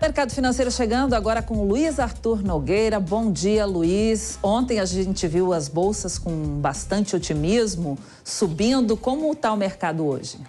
Mercado Financeiro chegando agora com o Luiz Arthur Nogueira. Bom dia, Luiz. Ontem a gente viu as bolsas com bastante otimismo, subindo. Como está o mercado hoje?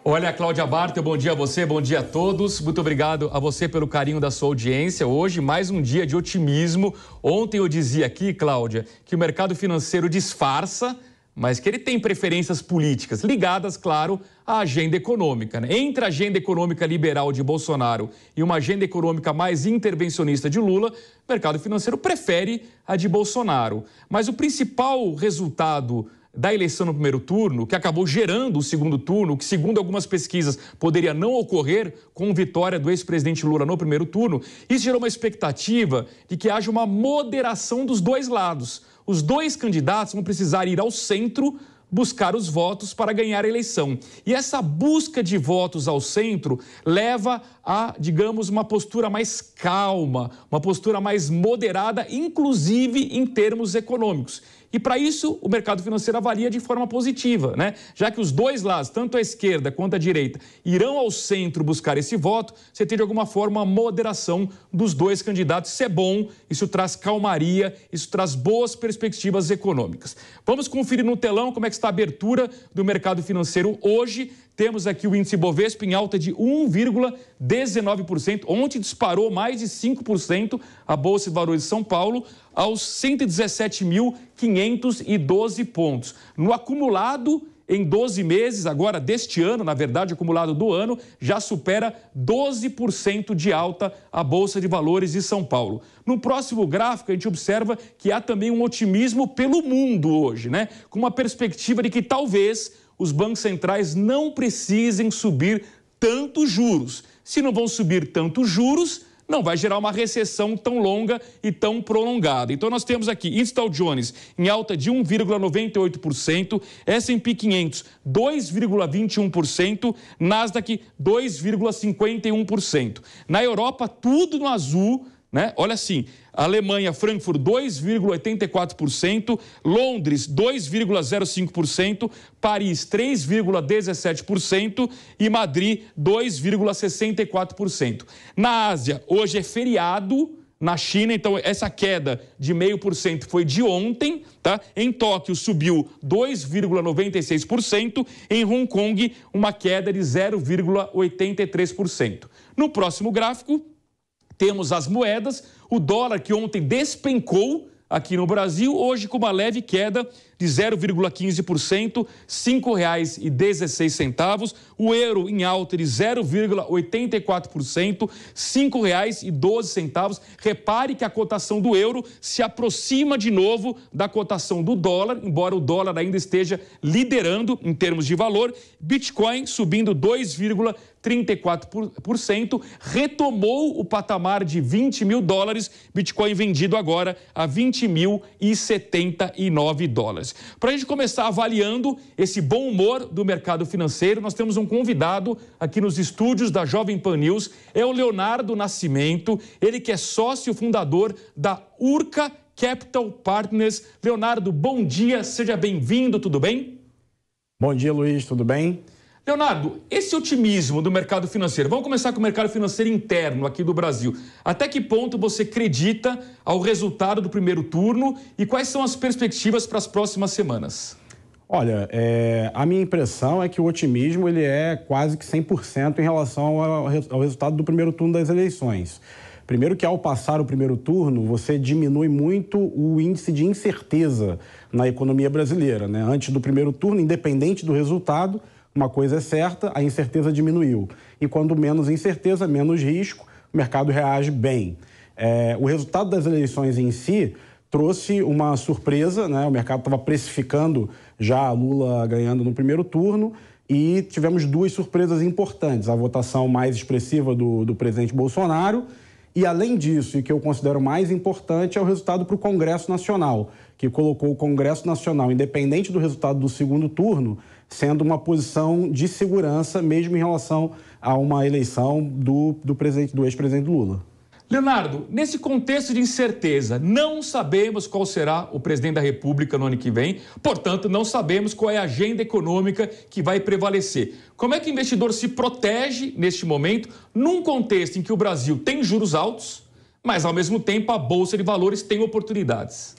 Olha, Cláudia Bartel, bom dia a você, bom dia a todos. Muito obrigado a você pelo carinho da sua audiência. Hoje, mais um dia de otimismo. Ontem eu dizia aqui, Cláudia, que o mercado financeiro disfarça, mas que ele tem preferências políticas ligadas, claro, à agenda econômica, né? Entre a agenda econômica liberal de Bolsonaro e uma agenda econômica mais intervencionista de Lula, o mercado financeiro prefere a de Bolsonaro. Mas o principal resultado da eleição no primeiro turno, que acabou gerando o segundo turno, que segundo algumas pesquisas poderia não ocorrer com vitória do ex-presidente Lula no primeiro turno, isso gerou uma expectativa de que haja uma moderação dos dois lados. Os dois candidatos vão precisar ir ao centro buscar os votos para ganhar a eleição. E essa busca de votos ao centro leva a, digamos, uma postura mais calma, uma postura mais moderada, inclusive em termos econômicos. E para isso, o mercado financeiro avalia de forma positiva, né? Já que os dois lados, tanto a esquerda quanto a direita, irão ao centro buscar esse voto, você tem de alguma forma uma moderação dos dois candidatos. Isso é bom, isso traz calmaria, isso traz boas perspectivas econômicas. Vamos conferir no telão como é que está a abertura do mercado financeiro hoje. Temos aqui o índice Bovespa em alta de 1,19%. Ontem disparou mais de 5% a Bolsa de Valores de São Paulo aos 117.512 pontos. No acumulado, em 12 meses, agora deste ano, na verdade, acumulado do ano, já supera 12% de alta a Bolsa de Valores de São Paulo. No próximo gráfico, a gente observa que há também um otimismo pelo mundo hoje, né? Com uma perspectiva de que talvez os bancos centrais não precisem subir tantos juros. Se não vão subir tantos juros, não vai gerar uma recessão tão longa e tão prolongada. Então, nós temos aqui índice Dow Jones em alta de 1,98%, S&P 500 2,21%, Nasdaq 2,51%. Na Europa, tudo no azul, né? Olha assim, Alemanha, Frankfurt 2,84%, Londres 2,05%, Paris 3,17% e Madrid 2,64%. Na Ásia, hoje é feriado. Na China, então, essa queda de 0,5% foi de ontem, tá? Em Tóquio, subiu 2,96%. Em Hong Kong, uma queda de 0,83%. No próximo gráfico, temos as moedas. O dólar, que ontem despencou aqui no Brasil, hoje com uma leve queda de 0,15%, R$ 5,16. O euro em alta de 0,84%, R$ 5,12. Repare que a cotação do euro se aproxima de novo da cotação do dólar, embora o dólar ainda esteja liderando em termos de valor. Bitcoin subindo 2,34%, retomou o patamar de 20 mil dólares, Bitcoin vendido agora a 20.079 dólares. Para a gente começar avaliando esse bom humor do mercado financeiro, nós temos um convidado aqui nos estúdios da Jovem Pan News, é o Leonardo Nascimento, ele que é sócio fundador da Urca Capital Partners. Leonardo, bom dia, seja bem-vindo, tudo bem? Bom dia, Luiz, tudo bem? Leonardo, esse otimismo do mercado financeiro, vamos começar com o mercado financeiro interno aqui do Brasil. Até que ponto você acredita ao resultado do primeiro turno e quais são as perspectivas para as próximas semanas? Olha, a minha impressão é que o otimismo ele é quase que 100% em relação ao resultado do primeiro turno das eleições. Primeiro que ao passar o primeiro turno, você diminui muito o índice de incerteza na economia brasileira, né? Antes do primeiro turno, independente do resultado, uma coisa é certa, a incerteza diminuiu. E quando menos incerteza, menos risco, o mercado reage bem. O resultado das eleições em si trouxe uma surpresa, né? O mercado estava precificando já Lula ganhando no primeiro turno e tivemos duas surpresas importantes. A votação mais expressiva do presidente Bolsonaro e, além disso, e que eu considero mais importante, é o resultado para o Congresso Nacional, que colocou o Congresso Nacional, independente do resultado do segundo turno, sendo uma posição de segurança, mesmo em relação a uma eleição do ex-presidente Lula. Leonardo, nesse contexto de incerteza, não sabemos qual será o presidente da República no ano que vem, portanto, não sabemos qual é a agenda econômica que vai prevalecer. Como é que o investidor se protege neste momento, num contexto em que o Brasil tem juros altos, mas, ao mesmo tempo, a Bolsa de Valores tem oportunidades?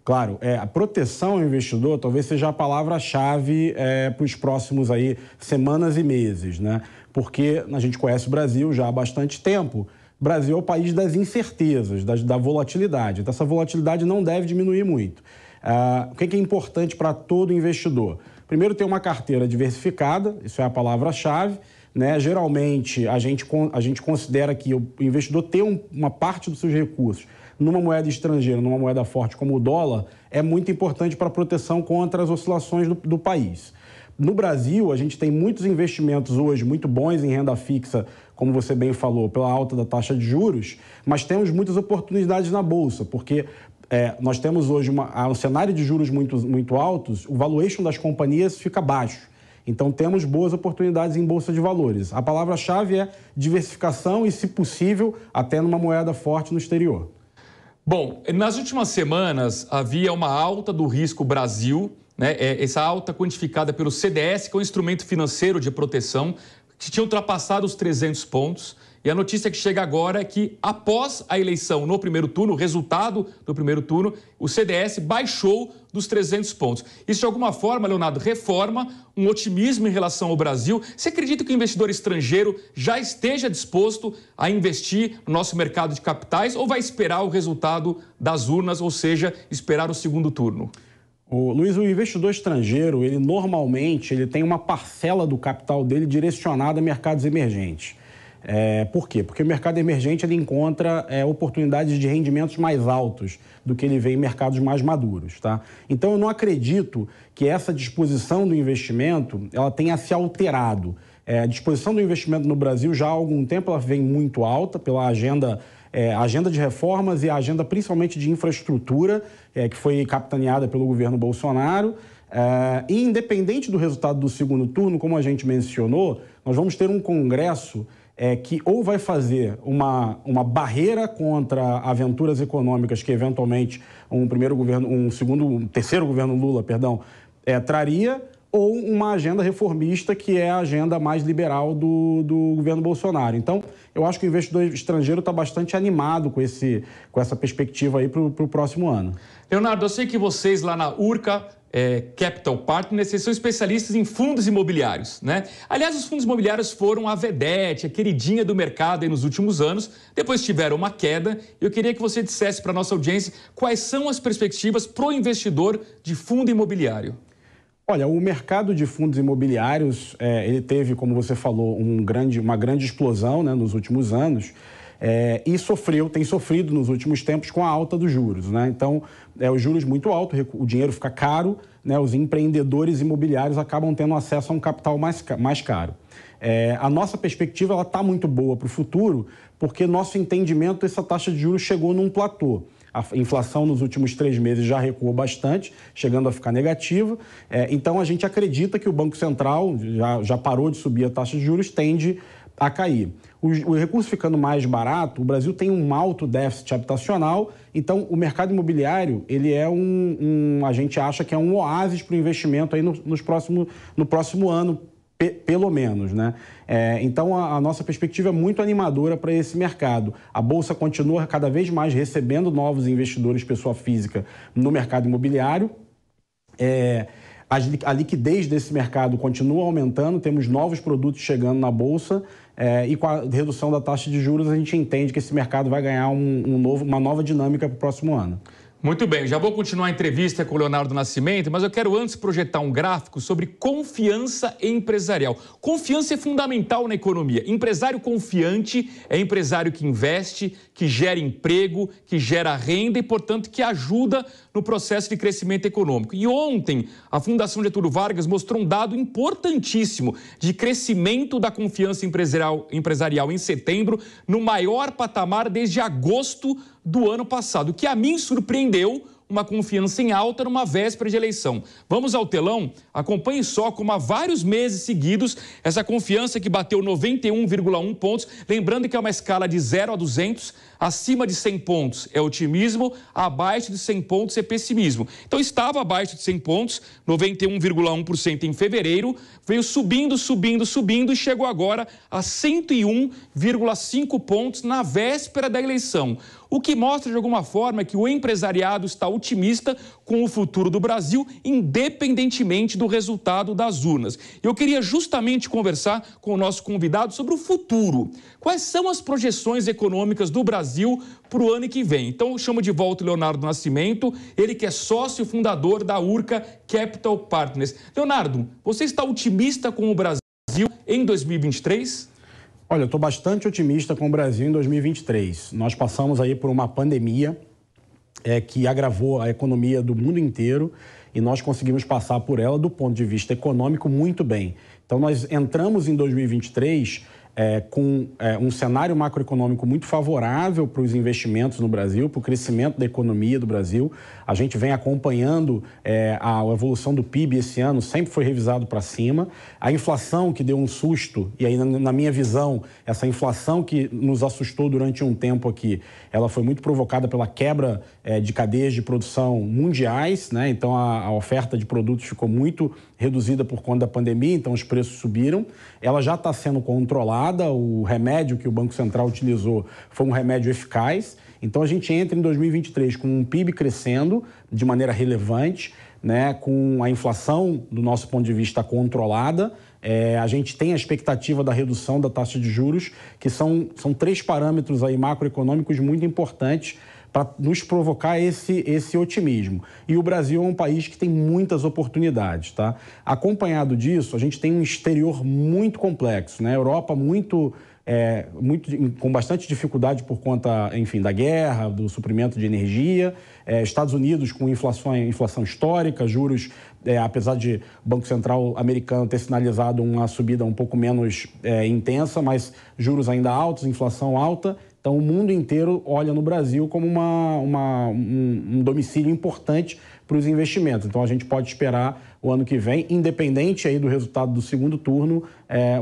Claro, a proteção ao investidor talvez seja a palavra-chave para os próximos semanas e meses, né? Porque a gente conhece o Brasil já há bastante tempo. O Brasil é o país das incertezas, da volatilidade. Então, essa volatilidade não deve diminuir muito. O que é importante para todo investidor? Primeiro, ter uma carteira diversificada, isso é a palavra-chave, né? Geralmente, a gente considera que o investidor ter uma parte dos seus recursos numa moeda estrangeira, numa moeda forte como o dólar, é muito importante para a proteção contra as oscilações do país. No Brasil, a gente tem muitos investimentos hoje muito bons em renda fixa, como você bem falou, pela alta da taxa de juros, mas temos muitas oportunidades na Bolsa, porque nós temos hoje um cenário de juros muito altos, o valuation das companhias fica baixo. Então, temos boas oportunidades em Bolsa de Valores. A palavra-chave é diversificação e, se possível, até numa moeda forte no exterior. Bom, nas últimas semanas havia uma alta do risco Brasil, né? Essa alta quantificada pelo CDS, que é um instrumento financeiro de proteção, que tinha ultrapassado os 300 pontos. E a notícia que chega agora é que, após a eleição no primeiro turno, o resultado do primeiro turno, o CDS baixou dos 300 pontos. Isso, de alguma forma, Leonardo, reforma um otimismo em relação ao Brasil. Você acredita que o investidor estrangeiro já esteja disposto a investir no nosso mercado de capitais ou vai esperar o resultado das urnas, ou seja, esperar o segundo turno? Luiz, o investidor estrangeiro, ele normalmente tem uma parcela do capital dele direcionada a mercados emergentes. Por quê? Porque o mercado emergente ele encontra oportunidades de rendimentos mais altos do que ele vê em mercados mais maduros, tá? Então, eu não acredito que essa disposição do investimento ela tenha se alterado. A disposição do investimento no Brasil já há algum tempo ela vem muito alta pela agenda de reformas e a agenda principalmente de infraestrutura, que foi capitaneada pelo governo Bolsonaro. E independente do resultado do segundo turno, como a gente mencionou, nós vamos ter um Congresso que ou vai fazer uma barreira contra aventuras econômicas que eventualmente um terceiro governo Lula, traria, ou uma agenda reformista que é a agenda mais liberal do governo Bolsonaro. Então, eu acho que o investidor estrangeiro está bastante animado com essa perspectiva aí para o próximo ano. Leonardo, eu sei que vocês lá na Urca Capital Partners, vocês são especialistas em fundos imobiliários, né? Aliás, os fundos imobiliários foram a vedete, a queridinha do mercado aí nos últimos anos, depois tiveram uma queda. Eu queria que você dissesse para a nossa audiência quais são as perspectivas para o investidor de fundo imobiliário. Olha, o mercado de fundos imobiliários, ele teve, como você falou, uma grande explosão, né, nos últimos anos. E tem sofrido nos últimos tempos com a alta dos juros, né? Então, os juros muito altos, o dinheiro fica caro, né? Os empreendedores imobiliários acabam tendo acesso a um capital mais caro. A nossa perspectiva está muito boa para o futuro, porque nosso entendimento, essa taxa de juros chegou num platô. A inflação nos últimos 3 meses já recuou bastante, chegando a ficar negativa. Então, a gente acredita que o Banco Central já parou de subir a taxa de juros, tende a cair. O recurso ficando mais barato, o Brasil tem um alto déficit habitacional, então o mercado imobiliário, ele é a gente acha que é um oásis para o investimento aí no próximo ano, pelo menos, né? Então a nossa perspectiva é muito animadora para esse mercado. A Bolsa continua cada vez mais recebendo novos investidores, pessoa física, no mercado imobiliário. A liquidez desse mercado continua aumentando, temos novos produtos chegando na Bolsa e com a redução da taxa de juros a gente entende que esse mercado vai ganhar uma nova dinâmica para o próximo ano. Muito bem, já vou continuar a entrevista com o Leonardo Nascimento, mas eu quero antes projetar um gráfico sobre confiança empresarial. Confiança é fundamental na economia. Empresário confiante é empresário que investe, que gera emprego, que gera renda e, portanto, que ajuda no processo de crescimento econômico. E ontem, a Fundação Getúlio Vargas mostrou um dado importantíssimo de crescimento da confiança empresarial em setembro, no maior patamar desde agosto do ano passado, o que a mim surpreendeu, uma confiança em alta numa véspera de eleição. Vamos ao telão? Acompanhe só como há vários meses seguidos essa confiança que bateu 91,1 pontos, lembrando que é uma escala de 0 a 200, Acima de 100 pontos é otimismo, abaixo de 100 pontos é pessimismo. Então estava abaixo de 100 pontos, 91,1% em fevereiro, veio subindo e chegou agora a 101,5 pontos na véspera da eleição. O que mostra, de alguma forma, que o empresariado está otimista com o futuro do Brasil, independentemente do resultado das urnas. Eu queria justamente conversar com o nosso convidado sobre o futuro. Quais são as projeções econômicas do Brasil para o ano que vem? Então, eu chamo de volta o Leonardo Nascimento, ele que é sócio fundador da Urca Capital Partners. Leonardo, você está otimista com o Brasil em 2023? Olha, eu estou bastante otimista com o Brasil em 2023. Nós passamos aí por uma pandemia que agravou a economia do mundo inteiro e nós conseguimos passar por ela do ponto de vista econômico muito bem. Então, nós entramos em 2023 com um cenário macroeconômico muito favorável para os investimentos no Brasil, para o crescimento da economia do Brasil. A gente vem acompanhando a evolução do PIB esse ano, sempre foi revisado para cima. A inflação que deu um susto, e aí na minha visão, essa inflação que nos assustou durante um tempo aqui, ela foi muito provocada pela quebra de cadeias de produção mundiais, né? Então a oferta de produtos ficou muito reduzida por conta da pandemia, então os preços subiram. Ela já está sendo controlada. O remédio que o Banco Central utilizou foi um remédio eficaz. Então, a gente entra em 2023 com um PIB crescendo de maneira relevante, né, com a inflação, do nosso ponto de vista, controlada. A gente tem a expectativa da redução da taxa de juros, que são 3 parâmetros aí macroeconômicos muito importantes para nos provocar esse otimismo. E o Brasil é um país que tem muitas oportunidades, tá? Acompanhado disso, a gente tem um exterior muito complexo, né? Europa com bastante dificuldade por conta, enfim, da guerra, do suprimento de energia. Estados Unidos com inflação histórica, juros, apesar de o Banco Central americano ter sinalizado uma subida um pouco menos intensa, mas juros ainda altos, inflação alta. Então, o mundo inteiro olha no Brasil como um domicílio importante para os investimentos. Então, a gente pode esperar o ano que vem, independente aí do resultado do segundo turno,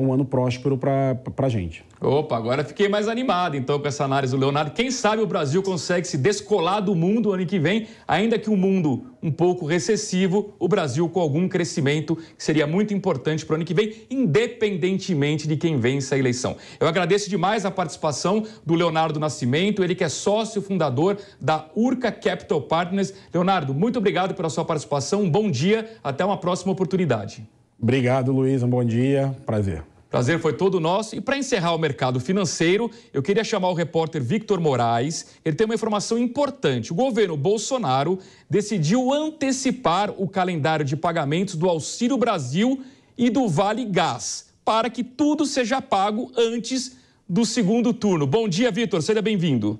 um ano próspero para a gente. Opa, agora fiquei mais animado, então, com essa análise do Leonardo. Quem sabe o Brasil consegue se descolar do mundo ano que vem, ainda que um mundo um pouco recessivo, o Brasil com algum crescimento que seria muito importante para o ano que vem, independentemente de quem vence a eleição. Eu agradeço demais a participação do Leonardo Nascimento, ele que é sócio fundador da Urca Capital Partners. Leonardo, muito obrigado pela sua participação, um bom dia, até uma próxima oportunidade. Obrigado, Luiz, um bom dia, prazer. Prazer foi todo nosso. E para encerrar o mercado financeiro, eu queria chamar o repórter Victor Moraes. Ele tem uma informação importante. O governo Bolsonaro decidiu antecipar o calendário de pagamentos do Auxílio Brasil e do Vale Gás, para que tudo seja pago antes do segundo turno. Bom dia, Victor. Seja bem-vindo.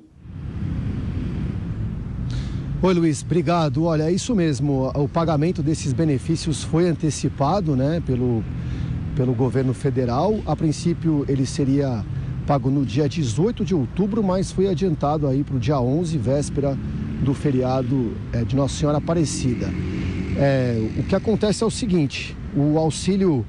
Oi, Luiz. Obrigado. Olha, é isso mesmo. O pagamento desses benefícios foi antecipado, né, pelo governo federal. A princípio, ele seria pago no dia 18 de outubro, mas foi adiantado aí para o dia 11, véspera do feriado de Nossa Senhora Aparecida. O que acontece é o seguinte, o auxílio,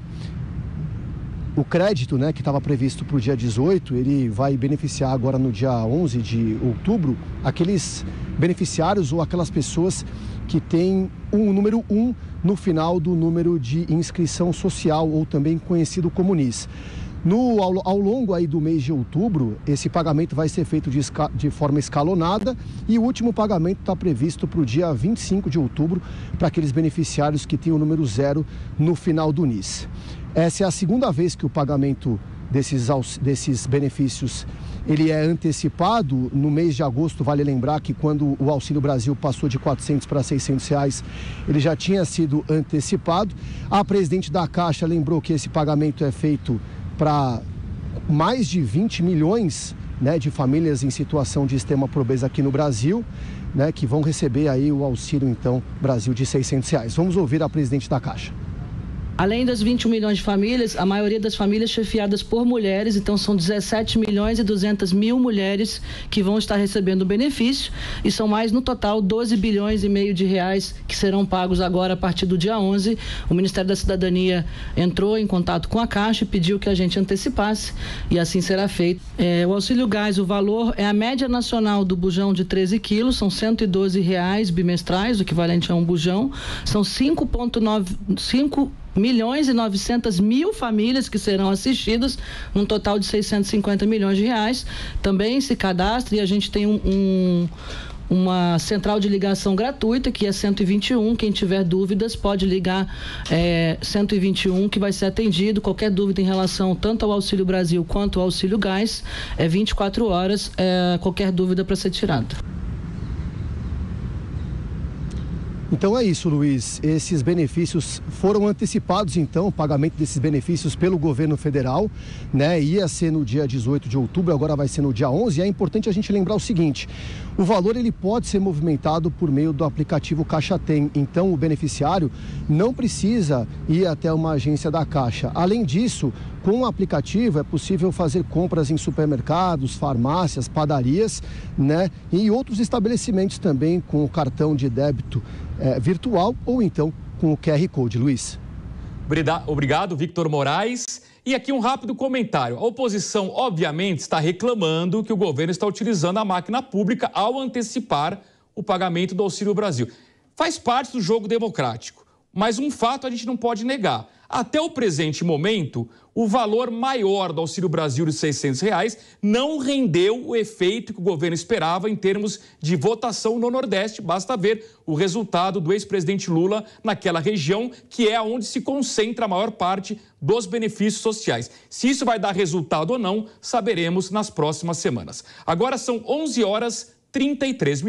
o crédito, né, que estava previsto para o dia 18, ele vai beneficiar agora no dia 11 de outubro aqueles beneficiários ou aquelas pessoas que têm um número 1 no final do número de inscrição social, ou também conhecido como NIS. Ao longo aí do mês de outubro, esse pagamento vai ser feito de forma escalonada e o último pagamento está previsto para o dia 25 de outubro para aqueles beneficiários que têm o número 0 no final do NIS. Essa é a segunda vez que o pagamento desses benefícios ele é antecipado. No mês de agosto, vale lembrar que quando o Auxílio Brasil passou de R$400 para R$600, ele já tinha sido antecipado. A presidente da Caixa lembrou que esse pagamento é feito para mais de 20 milhões, né, de famílias em situação de extrema pobreza aqui no Brasil, né, que vão receber aí o Auxílio, então, Brasil de R$600. Vamos ouvir a presidente da Caixa. Além das 21 milhões de famílias, a maioria das famílias chefiadas por mulheres, então são 17 milhões e 200 mil mulheres que vão estar recebendo o benefício e são mais no total 12 bilhões e meio de reais que serão pagos agora a partir do dia 11. O Ministério da Cidadania entrou em contato com a Caixa e pediu que a gente antecipasse e assim será feito. O auxílio gás, o valor é a média nacional do bujão de 13 quilos, são R$112 bimestrais, o equivalente a um bujão, são 5,5 milhões e 900 mil famílias que serão assistidas, num total de 650 milhões de reais. Também se cadastra e a gente tem uma central de ligação gratuita, que é 121. Quem tiver dúvidas pode ligar 121, que vai ser atendido. Qualquer dúvida em relação tanto ao Auxílio Brasil quanto ao Auxílio Gás, 24 horas, qualquer dúvida para ser tirada. Então é isso, Luiz. Esses benefícios foram antecipados, então, o pagamento desses benefícios pelo governo federal, né? Ia ser no dia 18 de outubro, agora vai ser no dia 11. E é importante a gente lembrar o seguinte: o valor ele pode ser movimentado por meio do aplicativo Caixa Tem. Então, o beneficiário não precisa ir até uma agência da Caixa. Além disso, com o aplicativo é possível fazer compras em supermercados, farmácias, padarias, né? E outros estabelecimentos também com o cartão de débito virtual ou então com o QR Code. Luiz. Obrigado, Victor Moraes. E aqui um rápido comentário. A oposição, obviamente, está reclamando que o governo está utilizando a máquina pública ao antecipar o pagamento do Auxílio Brasil. Faz parte do jogo democrático, mas um fato a gente não pode negar. Até o presente momento, o valor maior do Auxílio Brasil de R$600 não rendeu o efeito que o governo esperava em termos de votação no Nordeste. Basta ver o resultado do ex-presidente Lula naquela região, que é onde se concentra a maior parte dos benefícios sociais. Se isso vai dar resultado ou não, saberemos nas próximas semanas. Agora são 11h33.